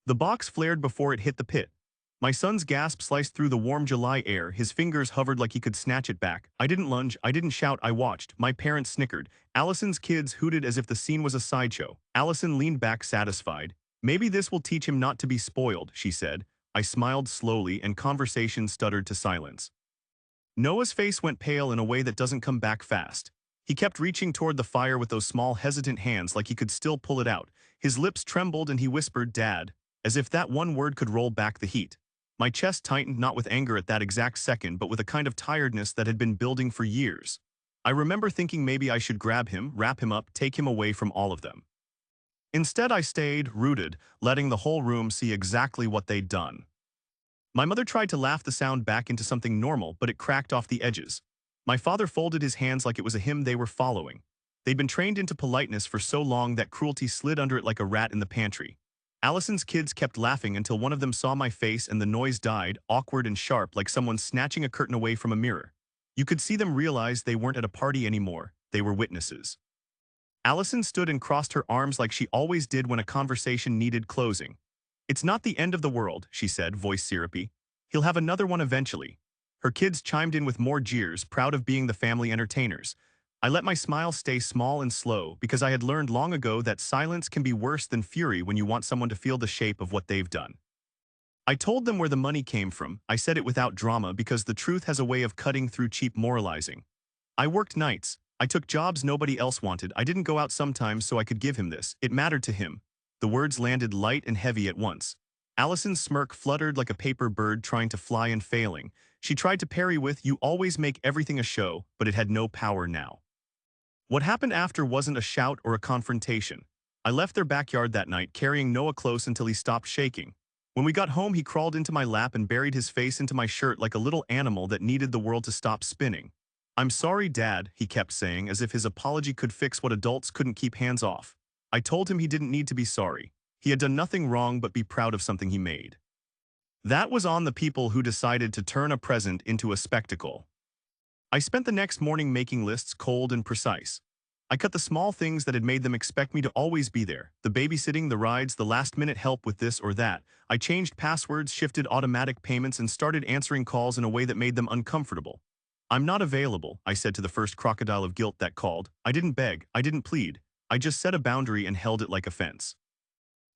The box flared before it hit the pit. My son's gasp sliced through the warm July air, his fingers hovered like he could snatch it back. I didn't lunge, I didn't shout, I watched. My parents snickered. Allison's kids hooted as if the scene was a sideshow. Allison leaned back satisfied. Maybe this will teach him not to be spoiled, she said. I smiled slowly and conversation stuttered to silence. Noah's face went pale in a way that doesn't come back fast. He kept reaching toward the fire with those small hesitant hands like he could still pull it out. His lips trembled and he whispered, "Dad," as if that one word could roll back the heat. My chest tightened not with anger at that exact second but with a kind of tiredness that had been building for years. I remember thinking maybe I should grab him, wrap him up, take him away from all of them. Instead I stayed, rooted, letting the whole room see exactly what they'd done. My mother tried to laugh the sound back into something normal, but it cracked off the edges. My father folded his hands like it was a hymn they were following. They'd been trained into politeness for so long that cruelty slid under it like a rat in the pantry. Allison's kids kept laughing until one of them saw my face and the noise died, awkward and sharp like someone snatching a curtain away from a mirror. You could see them realize they weren't at a party anymore, they were witnesses. Allison stood and crossed her arms like she always did when a conversation needed closing. "It's not the end of the world," she said, voice syrupy. "He'll have another one eventually." Her kids chimed in with more jeers, proud of being the family entertainers. I let my smile stay small and slow because I had learned long ago that silence can be worse than fury when you want someone to feel the shape of what they've done. I told them where the money came from. I said it without drama because the truth has a way of cutting through cheap moralizing. I worked nights. I took jobs nobody else wanted. I didn't go out sometimes so I could give him this. It mattered to him. The words landed light and heavy at once. Allison's smirk fluttered like a paper bird trying to fly and failing. She tried to parry with, "You always make everything a show," but it had no power now. What happened after wasn't a shout or a confrontation. I left their backyard that night, carrying Noah close until he stopped shaking. When we got home, he crawled into my lap and buried his face into my shirt like a little animal that needed the world to stop spinning. "I'm sorry, Dad," he kept saying, as if his apology could fix what adults couldn't keep hands off. I told him he didn't need to be sorry. He had done nothing wrong but be proud of something he made. That was on the people who decided to turn a present into a spectacle. I spent the next morning making lists cold and precise. I cut the small things that had made them expect me to always be there. The babysitting, the rides, the last-minute help with this or that. I changed passwords, shifted automatic payments, and started answering calls in a way that made them uncomfortable. "I'm not available," I said to the first crocodile of guilt that called. I didn't beg, I didn't plead. I just set a boundary and held it like a fence.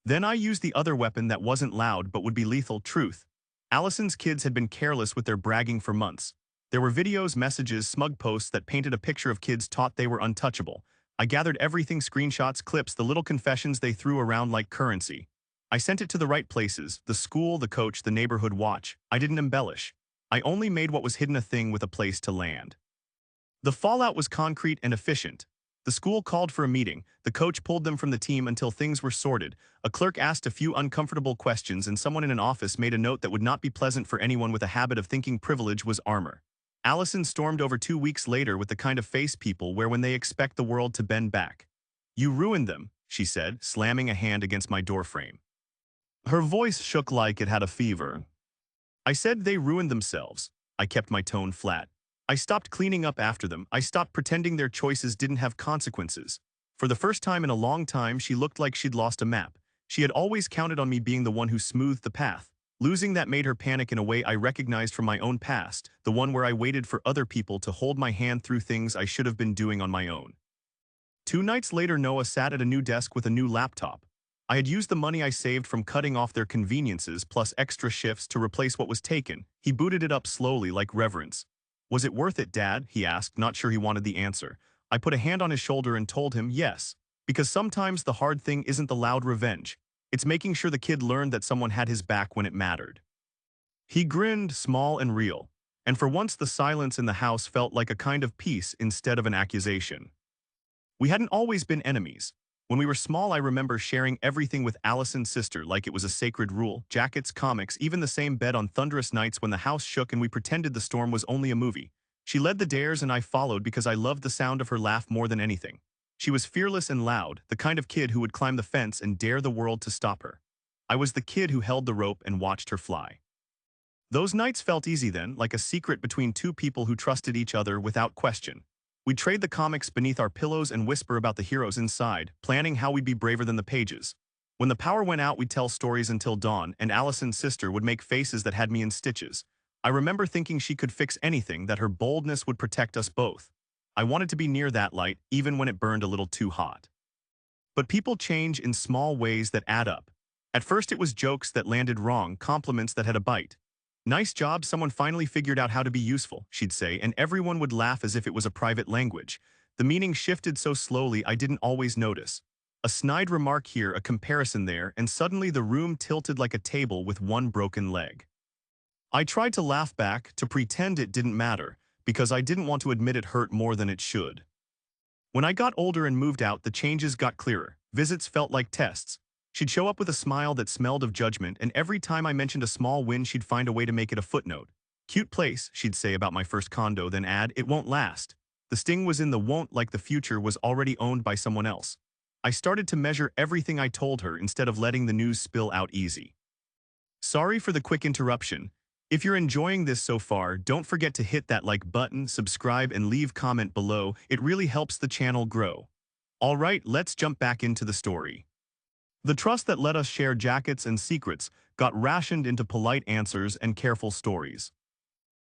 Then I used the other weapon that wasn't loud but would be lethal: truth. Allison's kids had been careless with their bragging for months. There were videos, messages, smug posts that painted a picture of kids taught they were untouchable. I gathered everything: screenshots, clips, the little confessions they threw around like currency. I sent it to the right places: the school, the coach, the neighborhood watch. I didn't embellish. I only made what was hidden a thing with a place to land. The fallout was concrete and efficient. The school called for a meeting. The coach pulled them from the team until things were sorted. A clerk asked a few uncomfortable questions, and someone in an office made a note that would not be pleasant for anyone with a habit of thinking privilege was armor. Allison stormed over 2 weeks later with the kind of face people wear when they expect the world to bend back. "You ruined them," she said, slamming a hand against my doorframe. Her voice shook like it had a fever. I said they ruined themselves. I kept my tone flat. I stopped cleaning up after them. I stopped pretending their choices didn't have consequences. For the first time in a long time, she looked like she'd lost a map. She had always counted on me being the one who smoothed the path. Losing that made her panic in a way I recognized from my own past, the one where I waited for other people to hold my hand through things I should have been doing on my own. 2 nights later, Noah sat at a new desk with a new laptop. I had used the money I saved from cutting off their conveniences plus extra shifts to replace what was taken. He booted it up slowly like reverence. "Was it worth it, Dad?" he asked, not sure he wanted the answer. I put a hand on his shoulder and told him yes, because sometimes the hard thing isn't the loud revenge. It's making sure the kid learned that someone had his back when it mattered. He grinned, small and real, and for once the silence in the house felt like a kind of peace instead of an accusation. We hadn't always been enemies. When we were small, I remember sharing everything with Allison's sister like it was a sacred rule: jackets, comics, even the same bed on thunderous nights when the house shook and we pretended the storm was only a movie. She led the dares and I followed because I loved the sound of her laugh more than anything. She was fearless and loud, the kind of kid who would climb the fence and dare the world to stop her. I was the kid who held the rope and watched her fly. Those nights felt easy then, like a secret between 2 people who trusted each other without question. We'd trade the comics beneath our pillows and whisper about the heroes inside, planning how we'd be braver than the pages. When the power went out, we'd tell stories until dawn, and Allison's sister would make faces that had me in stitches. I remember thinking she could fix anything, that her boldness would protect us both. I wanted to be near that light, even when it burned a little too hot. But people change in small ways that add up. At first it was jokes that landed wrong, compliments that had a bite. "Nice job, someone finally figured out how to be useful," she'd say, and everyone would laugh as if it was a private language. The meaning shifted so slowly I didn't always notice. A snide remark here, a comparison there, and suddenly the room tilted like a table with one broken leg. I tried to laugh back, to pretend it didn't matter, because I didn't want to admit it hurt more than it should. When I got older and moved out, the changes got clearer. Visits felt like tests. She'd show up with a smile that smelled of judgment, and every time I mentioned a small win, she'd find a way to make it a footnote. "Cute place," she'd say about my first condo, then add, "It won't last." The sting was in the won't, like the future was already owned by someone else. I started to measure everything I told her instead of letting the news spill out easy. Sorry for the quick interruption. If you're enjoying this so far, don't forget to hit that like button, subscribe, and leave comment below. It really helps the channel grow. Alright, let's jump back into the story. The trust that let us share jackets and secrets got rationed into polite answers and careful stories.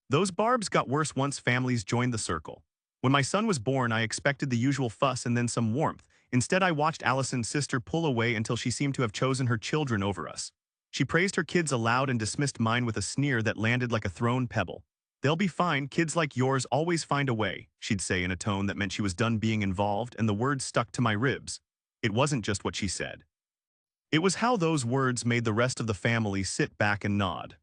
Those barbs got worse once families joined the circle. When my son was born, I expected the usual fuss and then some warmth. Instead, I watched Allison's sister pull away until she seemed to have chosen her children over us. She praised her kids aloud and dismissed mine with a sneer that landed like a thrown pebble. "They'll be fine, kids like yours always find a way," she'd say in a tone that meant she was done being involved, and the words stuck to my ribs. It wasn't just what she said. It was how those words made the rest of the family sit back and nod.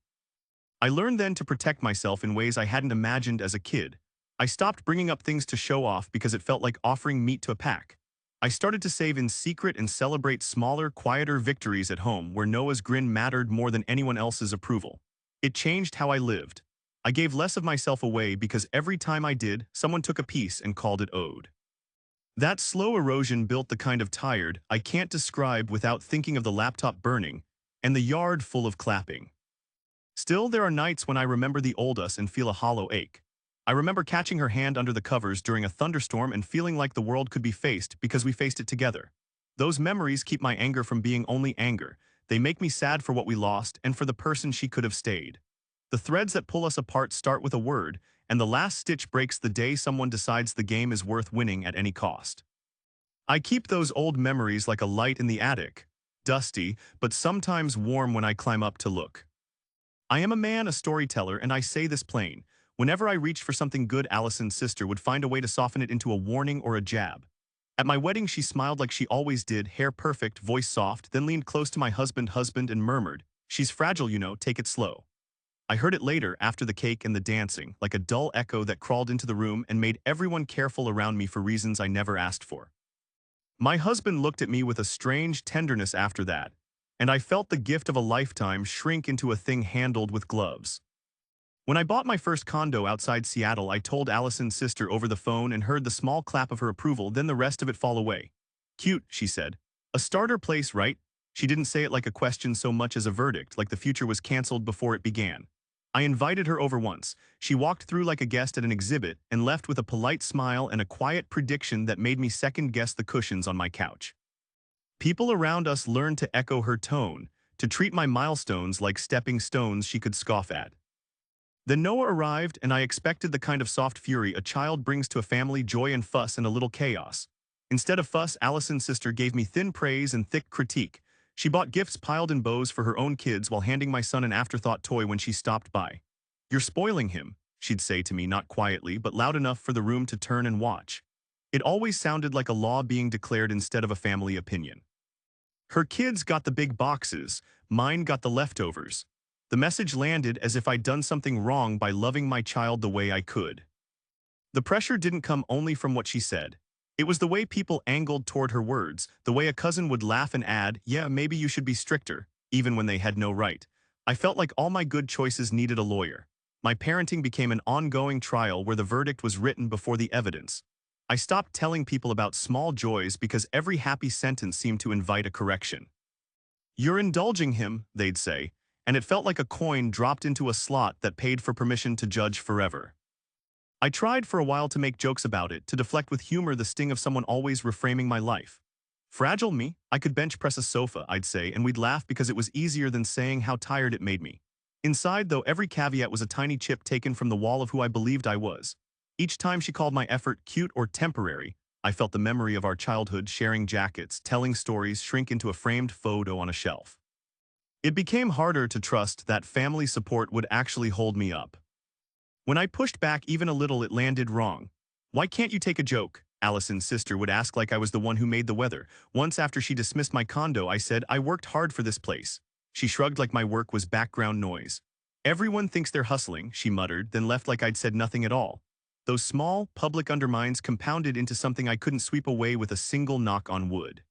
I learned then to protect myself in ways I hadn't imagined as a kid. I stopped bringing up things to show off because it felt like offering meat to a pack. I started to save in secret and celebrate smaller, quieter victories at home where Noah's grin mattered more than anyone else's approval. It changed how I lived. I gave less of myself away because every time I did, someone took a piece and called it owed. That slow erosion built the kind of tired I can't describe without thinking of the laptop burning and the yard full of clapping. Still, there are nights when I remember the old us and feel a hollow ache. I remember catching her hand under the covers during a thunderstorm and feeling like the world could be faced because we faced it together. Those memories keep my anger from being only anger. They make me sad for what we lost and for the person she could have stayed. The threads that pull us apart start with a word, and the last stitch breaks the day someone decides the game is worth winning at any cost. I keep those old memories like a light in the attic, dusty, but sometimes warm when I climb up to look. I am a man, a storyteller, and I say this plain. Whenever I reached for something good, Allison's sister would find a way to soften it into a warning or a jab. At my wedding, she smiled like she always did, hair perfect, voice soft, then leaned close to my husband, and murmured, "She's fragile, you know, take it slow." I heard it later, after the cake and the dancing, like a dull echo that crawled into the room and made everyone careful around me for reasons I never asked for. My husband looked at me with a strange tenderness after that, and I felt the gift of a lifetime shrink into a thing handled with gloves. When I bought my first condo outside Seattle, I told Allison's sister over the phone and heard the small clap of her approval, then the rest of it fall away. "Cute," she said. "A starter place, right?" She didn't say it like a question so much as a verdict, like the future was canceled before it began. I invited her over once. She walked through like a guest at an exhibit and left with a polite smile and a quiet prediction that made me second-guess the cushions on my couch. People around us learned to echo her tone, to treat my milestones like stepping stones she could scoff at. Then Noah arrived, and I expected the kind of soft fury a child brings to a family, joy and fuss and a little chaos. Instead of fuss, Allison's sister gave me thin praise and thick critique. She bought gifts piled in bows for her own kids while handing my son an afterthought toy when she stopped by. "You're spoiling him," she'd say to me, not quietly, but loud enough for the room to turn and watch. It always sounded like a law being declared instead of a family opinion. Her kids got the big boxes, mine got the leftovers. The message landed as if I'd done something wrong by loving my child the way I could. The pressure didn't come only from what she said. It was the way people angled toward her words, the way a cousin would laugh and add, "Yeah, maybe you should be stricter," even when they had no right. I felt like all my good choices needed a lawyer. My parenting became an ongoing trial where the verdict was written before the evidence. I stopped telling people about small joys because every happy sentence seemed to invite a correction. "You're indulging him," they'd say, and it felt like a coin dropped into a slot that paid for permission to judge forever. I tried for a while to make jokes about it, to deflect with humor the sting of someone always reframing my life. Fragile me? I could bench press a sofa, I'd say, and we'd laugh because it was easier than saying how tired it made me. Inside, though, every caveat was a tiny chip taken from the wall of who I believed I was. Each time she called my effort cute or temporary, I felt the memory of our childhood sharing jackets, telling stories shrink into a framed photo on a shelf. It became harder to trust that family support would actually hold me up. When I pushed back even a little, it landed wrong. "Why can't you take a joke?" Allison's sister would ask like I was the one who made the weather. Once after she dismissed my condo, I said, "I worked hard for this place." She shrugged like my work was background noise. "Everyone thinks they're hustling," she muttered, then left like I'd said nothing at all. Those small, public undermines compounded into something I couldn't sweep away with a single knock on wood.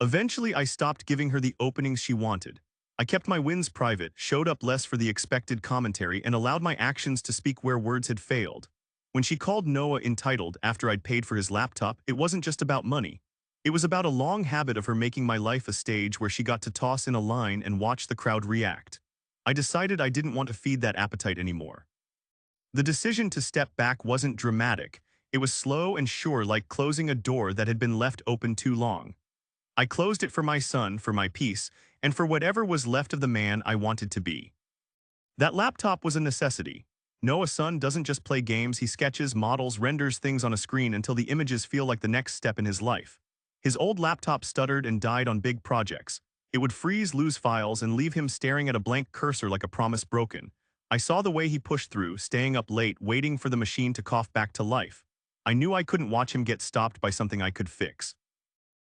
Eventually, I stopped giving her the openings she wanted. I kept my wins private, showed up less for the expected commentary, and allowed my actions to speak where words had failed. When she called Noah entitled after I'd paid for his laptop, it wasn't just about money. It was about a long habit of her making my life a stage where she got to toss in a line and watch the crowd react. I decided I didn't want to feed that appetite anymore. The decision to step back wasn't dramatic. It was slow and sure, like closing a door that had been left open too long. I closed it for my son, for my peace, and for whatever was left of the man I wanted to be. That laptop was a necessity. Noah's son doesn't just play games, he sketches, models, renders things on a screen until the images feel like the next step in his life. His old laptop stuttered and died on big projects. It would freeze, lose files, and leave him staring at a blank cursor like a promise broken. I saw the way he pushed through, staying up late, waiting for the machine to cough back to life. I knew I couldn't watch him get stopped by something I could fix.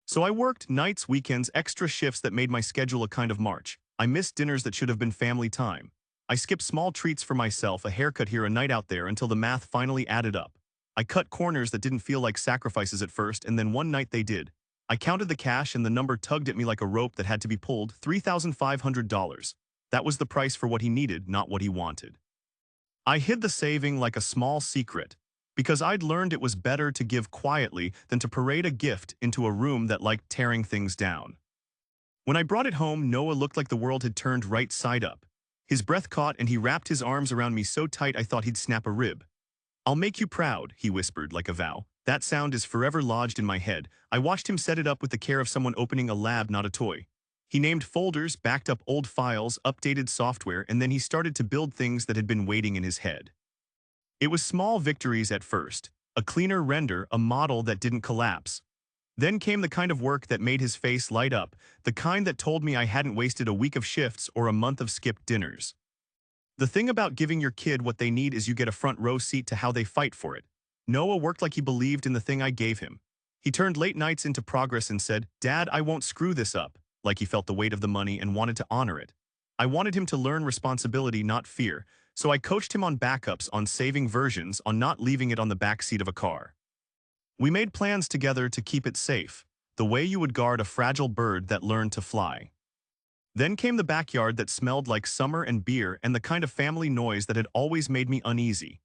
So I worked nights, weekends, extra shifts that made my schedule a kind of march. I missed dinners that should have been family time. I skipped small treats for myself, a haircut here, a night out there, until the math finally added up. I cut corners that didn't feel like sacrifices at first, and then one night they did. I counted the cash and the number tugged at me like a rope that had to be pulled, $3,500. That was the price for what he needed, not what he wanted. I hid the saving like a small secret, because I'd learned it was better to give quietly than to parade a gift into a room that liked tearing things down. When I brought it home, Noah looked like the world had turned right side up. His breath caught and he wrapped his arms around me so tight I thought he'd snap a rib. "I'll make you proud," he whispered like a vow. That sound is forever lodged in my head. I watched him set it up with the care of someone opening a lab, not a toy. He named folders, backed up old files, updated software, and then he started to build things that had been waiting in his head. It was small victories at first, a cleaner render, a model that didn't collapse. Then came the kind of work that made his face light up, the kind that told me I hadn't wasted a week of shifts or a month of skipped dinners. The thing about giving your kid what they need is you get a front row seat to how they fight for it. Noah worked like he believed in the thing I gave him. He turned late nights into progress and said, "Dad, I won't screw this up," like he felt the weight of the money and wanted to honor it. I wanted him to learn responsibility, not fear, so I coached him on backups, on saving versions, on not leaving it on the backseat of a car. We made plans together to keep it safe, the way you would guard a fragile bird that learned to fly. Then came the backyard that smelled like summer and beer and the kind of family noise that had always made me uneasy.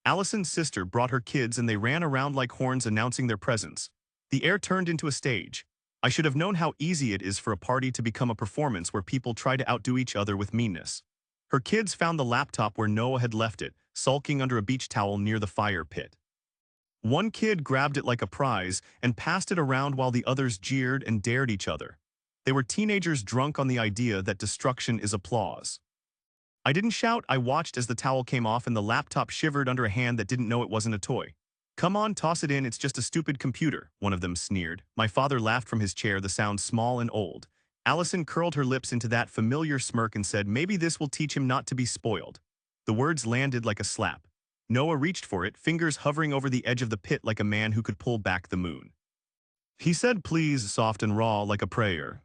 Allison's sister brought her kids and they ran around like horns announcing their presence. The air turned into a stage. I should have known how easy it is for a party to become a performance where people try to outdo each other with meanness. Her kids found the laptop where Noah had left it, sulking under a beach towel near the fire pit. One kid grabbed it like a prize and passed it around while the others jeered and dared each other. They were teenagers drunk on the idea that destruction is applause. I didn't shout, I watched as the towel came off and the laptop shivered under a hand that didn't know it wasn't a toy. "Come on, toss it in, it's just a stupid computer," one of them sneered. My father laughed from his chair, the sound small and old. Allison curled her lips into that familiar smirk and said, "Maybe this will teach him not to be spoiled." The words landed like a slap. Noah reached for it, fingers hovering over the edge of the pit like a man who could pull back the moon. He said please, soft and raw, like a prayer.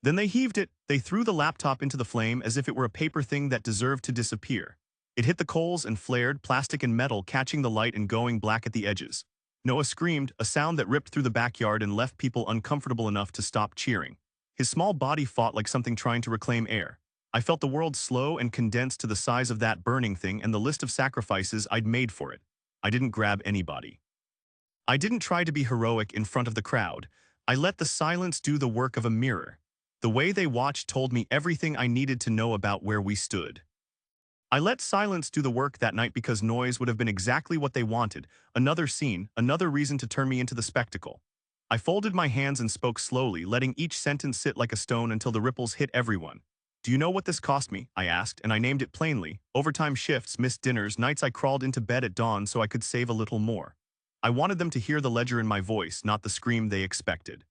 Then they heaved it. They threw the laptop into the flame as if it were a paper thing that deserved to disappear. It hit the coals and flared, plastic and metal catching the light and going black at the edges. Noah screamed, a sound that ripped through the backyard and left people uncomfortable enough to stop cheering. His small body fought like something trying to reclaim air. I felt the world slow and condensed to the size of that burning thing and the list of sacrifices I'd made for it. I didn't grab anybody. I didn't try to be heroic in front of the crowd. I let the silence do the work of a mirror. The way they watched told me everything I needed to know about where we stood. I let silence do the work that night because noise would have been exactly what they wanted, another scene, another reason to turn me into the spectacle. I folded my hands and spoke slowly, letting each sentence sit like a stone until the ripples hit everyone. Do you know what this cost me? I asked, and I named it plainly. Overtime shifts, missed dinners, nights I crawled into bed at dawn so I could save a little more. I wanted them to hear the ledger in my voice, not the scream they expected.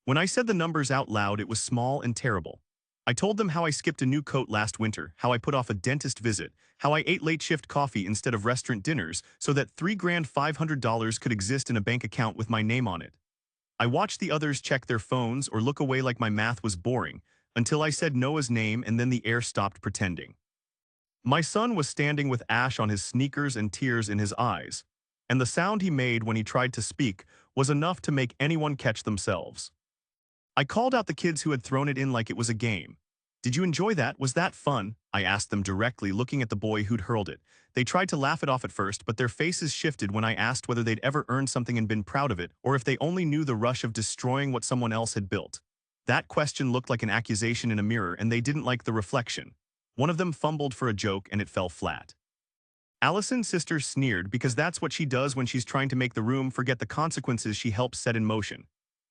When I said the numbers out loud, it was small and terrible. I told them how I skipped a new coat last winter, how I put off a dentist visit, how I ate late shift coffee instead of restaurant dinners so that $3,500 could exist in a bank account with my name on it. I watched the others check their phones or look away like my math was boring, until I said Noah's name and then the air stopped pretending. My son was standing with ash on his sneakers and tears in his eyes, and the sound he made when he tried to speak was enough to make anyone catch themselves. I called out the kids who had thrown it in like it was a game. Did you enjoy that? Was that fun? I asked them directly, looking at the boy who'd hurled it. They tried to laugh it off at first, but their faces shifted when I asked whether they'd ever earned something and been proud of it, or if they only knew the rush of destroying what someone else had built. That question looked like an accusation in a mirror, and they didn't like the reflection. One of them fumbled for a joke, and it fell flat. Allison's sister sneered because that's what she does when she's trying to make the room forget the consequences she helps set in motion.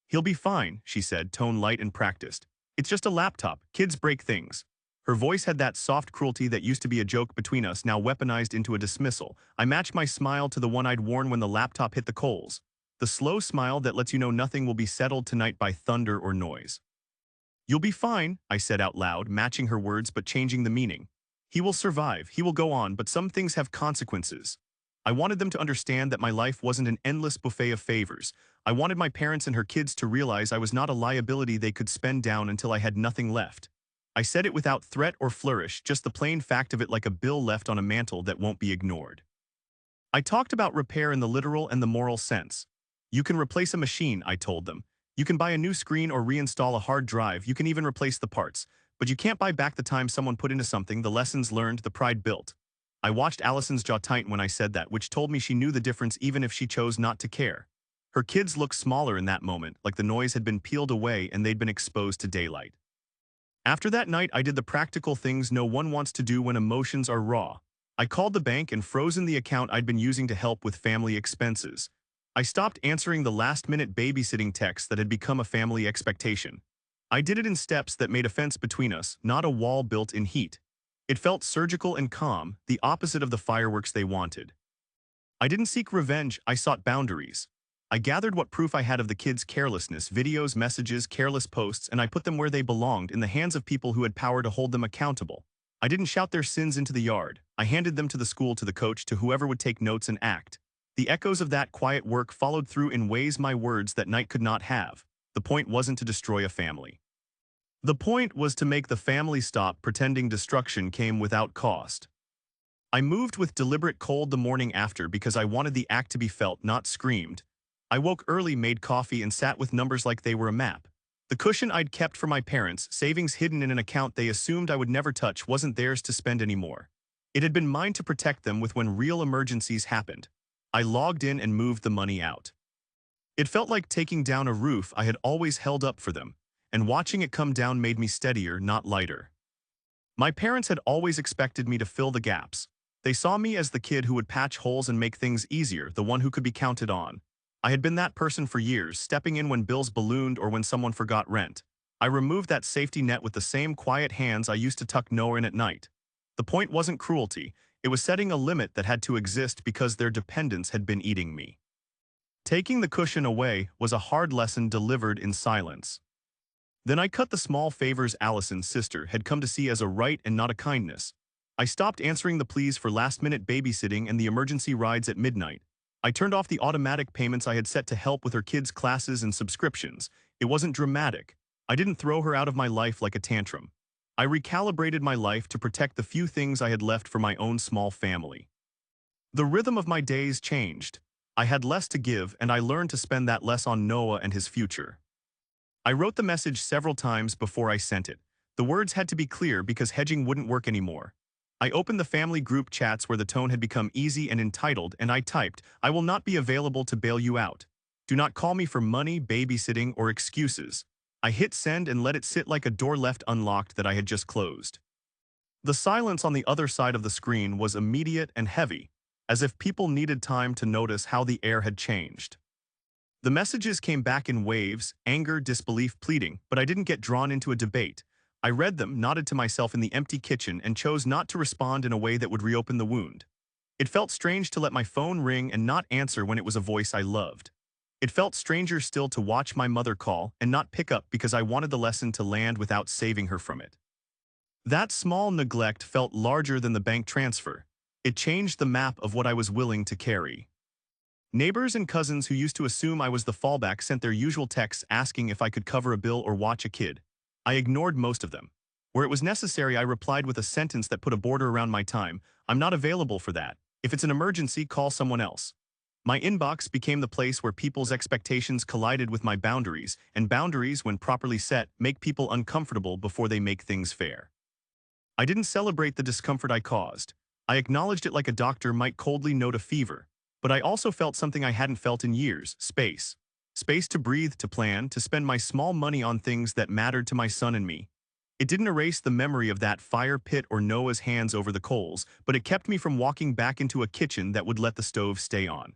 He'll be fine, she said, tone light and practiced. It's just a laptop. Kids break things. Her voice had that soft cruelty that used to be a joke between us, now weaponized into a dismissal. I matched my smile to the one I'd worn when the laptop hit the coals. The slow smile that lets you know nothing will be settled tonight by thunder or noise. You'll be fine, I said out loud, matching her words but changing the meaning. He will survive, he will go on, but some things have consequences. I wanted them to understand that my life wasn't an endless buffet of favors. I wanted my parents and her kids to realize I was not a liability they could spend down until I had nothing left. I said it without threat or flourish, just the plain fact of it, like a bill left on a mantle that won't be ignored. I talked about repair in the literal and the moral sense. You can replace a machine, I told them. You can buy a new screen or reinstall a hard drive, you can even replace the parts. But you can't buy back the time someone put into something, the lessons learned, the pride built. I watched Allison's jaw tighten when I said that, which told me she knew the difference even if she chose not to care. Her kids looked smaller in that moment, like the noise had been peeled away and they'd been exposed to daylight. After that night, I did the practical things no one wants to do when emotions are raw. I called the bank and frozen the account I'd been using to help with family expenses. I stopped answering the last-minute babysitting texts that had become a family expectation. I did it in steps that made a fence between us, not a wall built in heat. It felt surgical and calm, the opposite of the fireworks they wanted. I didn't seek revenge, I sought boundaries. I gathered what proof I had of the kids' carelessness, videos, messages, careless posts, and I put them where they belonged, in the hands of people who had power to hold them accountable. I didn't shout their sins into the yard. I handed them to the school, to the coach, to whoever would take notes and act. The echoes of that quiet work followed through in ways my words that night could not have. The point wasn't to destroy a family. The point was to make the family stop pretending destruction came without cost. I moved with deliberate cold the morning after because I wanted the act to be felt, not screamed. I woke early, made coffee, and sat with numbers like they were a map. The cushion I'd kept for my parents, savings hidden in an account they assumed I would never touch, wasn't theirs to spend anymore. It had been mine to protect them with when real emergencies happened. I logged in and moved the money out. It felt like taking down a roof I had always held up for them, and watching it come down made me steadier, not lighter. My parents had always expected me to fill the gaps. They saw me as the kid who would patch holes and make things easier, the one who could be counted on. I had been that person for years, stepping in when bills ballooned or when someone forgot rent. I removed that safety net with the same quiet hands I used to tuck Noah in at night. The point wasn't cruelty, it was setting a limit that had to exist because their dependence had been eating me. Taking the cushion away was a hard lesson delivered in silence. Then I cut the small favors Allison's sister had come to see as a right and not a kindness. I stopped answering the pleas for last-minute babysitting and the emergency rides at midnight. I turned off the automatic payments I had set to help with her kids' classes and subscriptions. It wasn't dramatic. I didn't throw her out of my life like a tantrum. I recalibrated my life to protect the few things I had left for my own small family. The rhythm of my days changed. I had less to give, and I learned to spend that less on Noah and his future. I wrote the message several times before I sent it. The words had to be clear because hedging wouldn't work anymore. I opened the family group chats where the tone had become easy and entitled, and I typed, "I will not be available to bail you out. Do not call me for money, babysitting, or excuses." I hit send and let it sit like a door left unlocked that I had just closed. The silence on the other side of the screen was immediate and heavy, as if people needed time to notice how the air had changed. The messages came back in waves, anger, disbelief, pleading, but I didn't get drawn into a debate. I read them, nodded to myself in the empty kitchen, and chose not to respond in a way that would reopen the wound. It felt strange to let my phone ring and not answer when it was a voice I loved. It felt stranger still to watch my mother call and not pick up because I wanted the lesson to land without saving her from it. That small neglect felt larger than the bank transfer. It changed the map of what I was willing to carry. Neighbors and cousins who used to assume I was the fallback sent their usual texts asking if I could cover a bill or watch a kid. I ignored most of them. Where it was necessary, I replied with a sentence that put a border around my time. I'm not available for that. If it's an emergency, call someone else. My inbox became the place where people's expectations collided with my boundaries, and boundaries, when properly set, make people uncomfortable before they make things fair. I didn't celebrate the discomfort I caused. I acknowledged it like a doctor might coldly note a fever. But I also felt something I hadn't felt in years: space. Space to breathe, to plan, to spend my small money on things that mattered to my son and me. It didn't erase the memory of that fire pit or Noah's hands over the coals, but it kept me from walking back into a kitchen that would let the stove stay on.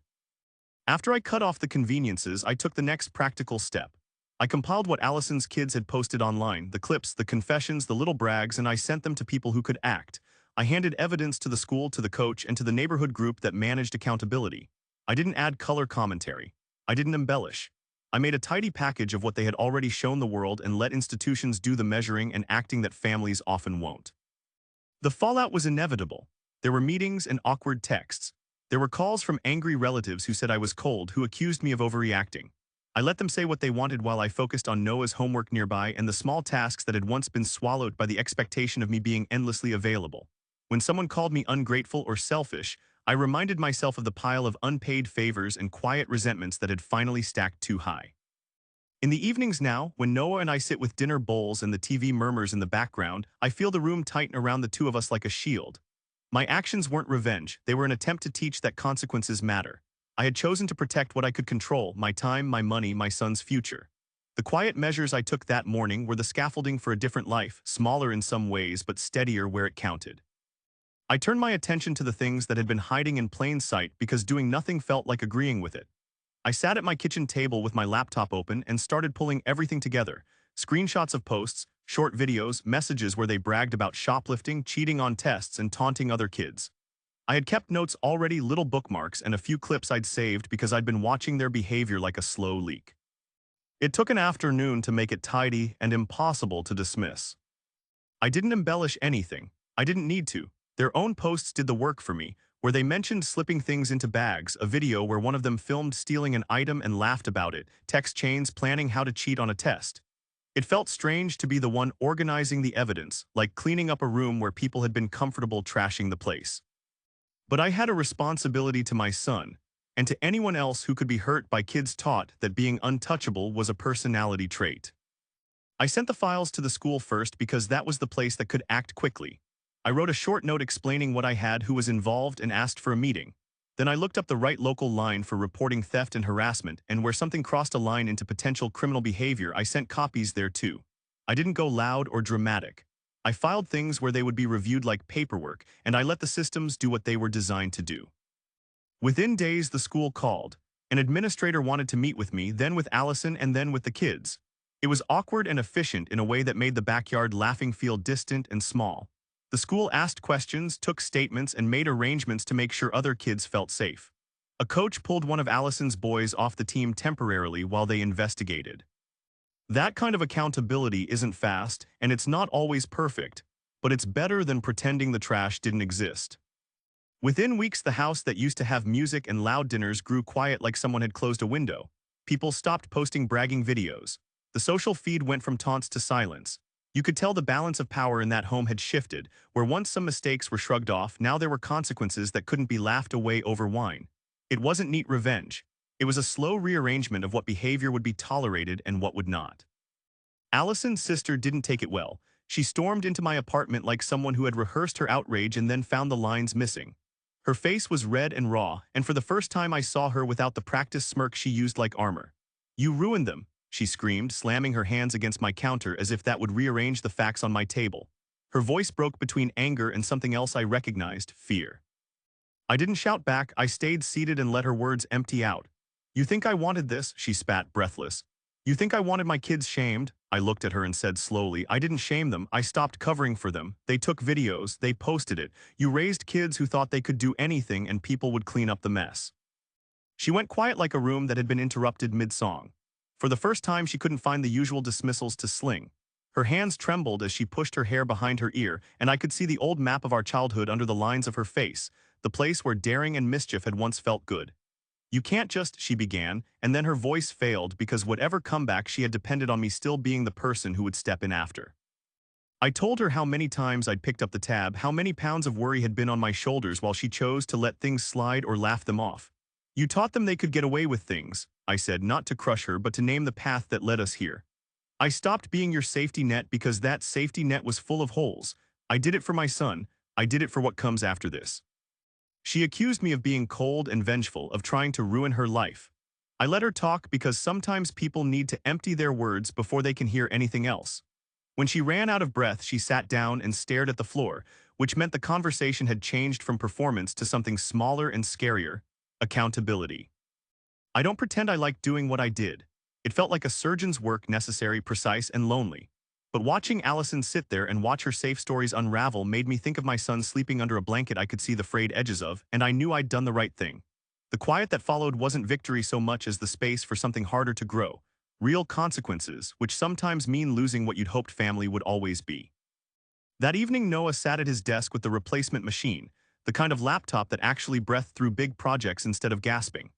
After I cut off the conveniences, I took the next practical step. I compiled what Allison's kids had posted online, the clips, the confessions, the little brags, and I sent them to people who could act. I handed evidence to the school, to the coach, and to the neighborhood group that managed accountability. I didn't add color commentary. I didn't embellish. I made a tidy package of what they had already shown the world and let institutions do the measuring and acting that families often won't. The fallout was inevitable. There were meetings and awkward texts. There were calls from angry relatives who said I was cold, who accused me of overreacting. I let them say what they wanted while I focused on Noah's homework nearby and the small tasks that had once been swallowed by the expectation of me being endlessly available. When someone called me ungrateful or selfish, I reminded myself of the pile of unpaid favors and quiet resentments that had finally stacked too high. In the evenings now, when Noah and I sit with dinner bowls and the TV murmurs in the background, I feel the room tighten around the two of us like a shield. My actions weren't revenge, they were an attempt to teach that consequences matter. I had chosen to protect what I could control: my time, my money, my son's future. The quiet measures I took that morning were the scaffolding for a different life, smaller in some ways but steadier where it counted. I turned my attention to the things that had been hiding in plain sight because doing nothing felt like agreeing with it. I sat at my kitchen table with my laptop open and started pulling everything together: screenshots of posts, short videos, messages where they bragged about shoplifting, cheating on tests, and taunting other kids. I had kept notes already, little bookmarks, and a few clips I'd saved because I'd been watching their behavior like a slow leak. It took an afternoon to make it tidy and impossible to dismiss. I didn't embellish anything. I didn't need to. Their own posts did the work for me, where they mentioned slipping things into bags, a video where one of them filmed stealing an item and laughed about it, text chains planning how to cheat on a test. It felt strange to be the one organizing the evidence, like cleaning up a room where people had been comfortable trashing the place. But I had a responsibility to my son, and to anyone else who could be hurt by kids taught that being untouchable was a personality trait. I sent the files to the school first because that was the place that could act quickly. I wrote a short note explaining what I had, who was involved, and asked for a meeting. Then I looked up the right local line for reporting theft and harassment, and where something crossed a line into potential criminal behavior, I sent copies there too. I didn't go loud or dramatic. I filed things where they would be reviewed like paperwork, and I let the systems do what they were designed to do. Within days, the school called. An administrator wanted to meet with me, then with Allison, and then with the kids. It was awkward and efficient in a way that made the backyard laughing feel distant and small. The school asked questions, took statements, and made arrangements to make sure other kids felt safe. A coach pulled one of Allison's boys off the team temporarily while they investigated. That kind of accountability isn't fast, and it's not always perfect, but it's better than pretending the trash didn't exist. Within weeks, the house that used to have music and loud dinners grew quiet, like someone had closed a window. People stopped posting bragging videos. The social feed went from taunts to silence. You could tell the balance of power in that home had shifted, where once some mistakes were shrugged off, now there were consequences that couldn't be laughed away over wine. It wasn't neat revenge. It was a slow rearrangement of what behavior would be tolerated and what would not. Allison's sister didn't take it well. She stormed into my apartment like someone who had rehearsed her outrage and then found the lines missing. Her face was red and raw, and for the first time I saw her without the practiced smirk she used like armor. "You ruined them," she screamed, slamming her hands against my counter as if that would rearrange the facts on my table. Her voice broke between anger and something else I recognized: fear. I didn't shout back. I stayed seated and let her words empty out. You think I wanted this? She spat, breathless. You think I wanted my kids shamed? I looked at her and said slowly, I didn't shame them. I stopped covering for them. They took videos. They posted it. You raised kids who thought they could do anything and people would clean up the mess. She went quiet like a room that had been interrupted mid-song. For the first time, she couldn't find the usual dismissals to sling. Her hands trembled as she pushed her hair behind her ear, and I could see the old map of our childhood under the lines of her face, the place where daring and mischief had once felt good. You can't just, she began, and then her voice failed because whatever comeback she had depended on me still being the person who would step in after. I told her how many times I'd picked up the tab, how many pounds of worry had been on my shoulders while she chose to let things slide or laugh them off. You taught them they could get away with things, I said, not to crush her but to name the path that led us here. I stopped being your safety net because that safety net was full of holes. I did it for my son. I did it for what comes after this. She accused me of being cold and vengeful, of trying to ruin her life. I let her talk because sometimes people need to empty their words before they can hear anything else. When she ran out of breath, she sat down and stared at the floor, which meant the conversation had changed from performance to something smaller and scarier: accountability. I don't pretend I liked doing what I did. It felt like a surgeon's work, necessary, precise, and lonely. But watching Allison sit there and watch her safe stories unravel made me think of my son sleeping under a blanket I could see the frayed edges of, and I knew I'd done the right thing. The quiet that followed wasn't victory so much as the space for something harder to grow. Real consequences, which sometimes mean losing what you'd hoped family would always be. That evening, Noah sat at his desk with the replacement machine, the kind of laptop that actually breathed through big projects instead of gasping.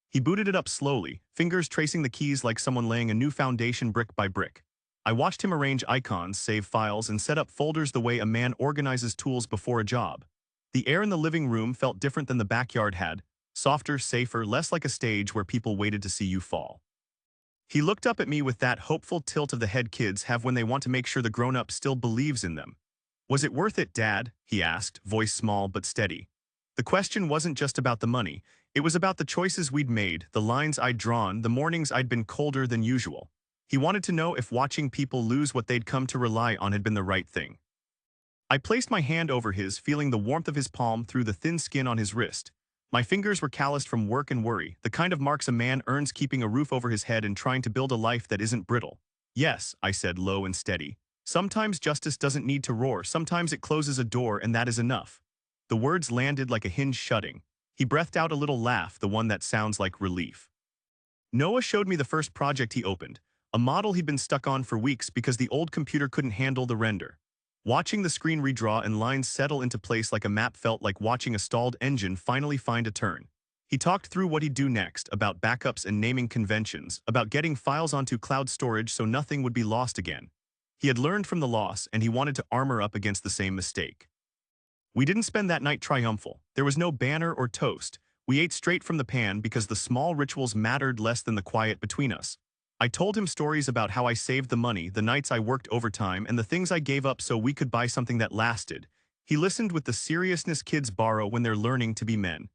He booted it up slowly, fingers tracing the keys like someone laying a new foundation brick by brick. I watched him arrange icons, save files, and set up folders the way a man organizes tools before a job. The air in the living room felt different than the backyard had, softer, safer, less like a stage where people waited to see you fall. He looked up at me with that hopeful tilt of the head kids have when they want to make sure the grown-up still believes in them. Was it worth it, Dad? He asked, voice small but steady. The question wasn't just about the money. It was about the choices we'd made, the lines I'd drawn, the mornings I'd been colder than usual. He wanted to know if watching people lose what they'd come to rely on had been the right thing. I placed my hand over his, feeling the warmth of his palm through the thin skin on his wrist. My fingers were calloused from work and worry, the kind of marks a man earns keeping a roof over his head and trying to build a life that isn't brittle. Yes, I said, low and steady. Sometimes justice doesn't need to roar, sometimes it closes a door and that is enough. The words landed like a hinge shutting. He breathed out a little laugh, the one that sounds like relief. Noah showed me the first project he opened, a model he'd been stuck on for weeks because the old computer couldn't handle the render. Watching the screen redraw and lines settle into place like a map felt like watching a stalled engine finally find a turn. He talked through what he'd do next, about backups and naming conventions, about getting files onto cloud storage so nothing would be lost again. He had learned from the loss and he wanted to armor up against the same mistake. We didn't spend that night triumphal. There was no banner or toast. We ate straight from the pan because the small rituals mattered less than the quiet between us. I told him stories about how I saved the money, the nights I worked overtime, and the things I gave up so we could buy something that lasted. He listened with the seriousness kids borrow when they're learning to be men.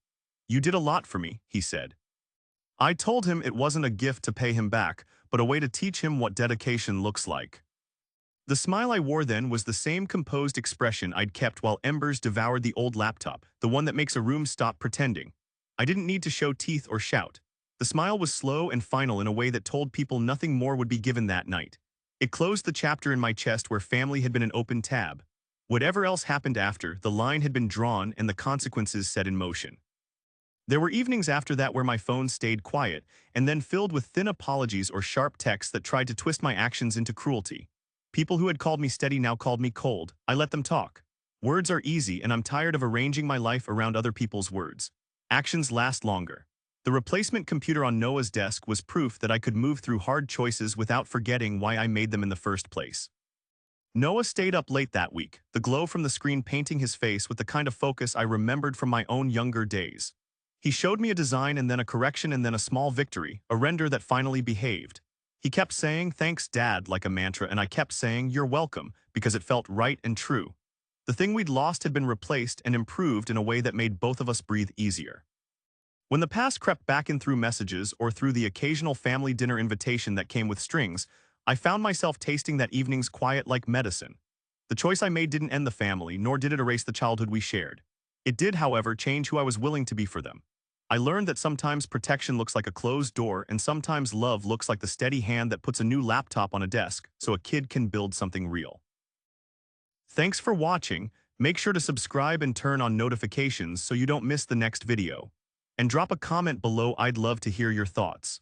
You did a lot for me, he said. I told him it wasn't a gift to pay him back, but a way to teach him what dedication looks like. The smile I wore then was the same composed expression I'd kept while embers devoured the old laptop, the one that makes a room stop pretending. I didn't need to show teeth or shout. The smile was slow and final in a way that told people nothing more would be given that night. It closed the chapter in my chest where family had been an open tab. Whatever else happened after, the line had been drawn and the consequences set in motion. There were evenings after that where my phone stayed quiet and then filled with thin apologies or sharp texts that tried to twist my actions into cruelty. People who had called me steady now called me cold. I let them talk. Words are easy and I'm tired of arranging my life around other people's words. Actions last longer. The replacement computer on Noah's desk was proof that I could move through hard choices without forgetting why I made them in the first place. Noah stayed up late that week, the glow from the screen painting his face with the kind of focus I remembered from my own younger days. He showed me a design and then a correction and then a small victory, a render that finally behaved. He kept saying, "Thanks, Dad," like a mantra, and I kept saying, "You're welcome," because it felt right and true. The thing we'd lost had been replaced and improved in a way that made both of us breathe easier. When the past crept back in through messages or through the occasional family dinner invitation that came with strings, I found myself tasting that evening's quiet like medicine. The choice I made didn't end the family, nor did it erase the childhood we shared. It did, however, change who I was willing to be for them. I learned that sometimes protection looks like a closed door and sometimes love looks like the steady hand that puts a new laptop on a desk so a kid can build something real. Thanks for watching. Make sure to subscribe and turn on notifications so you don't miss the next video. And drop a comment below. I'd love to hear your thoughts.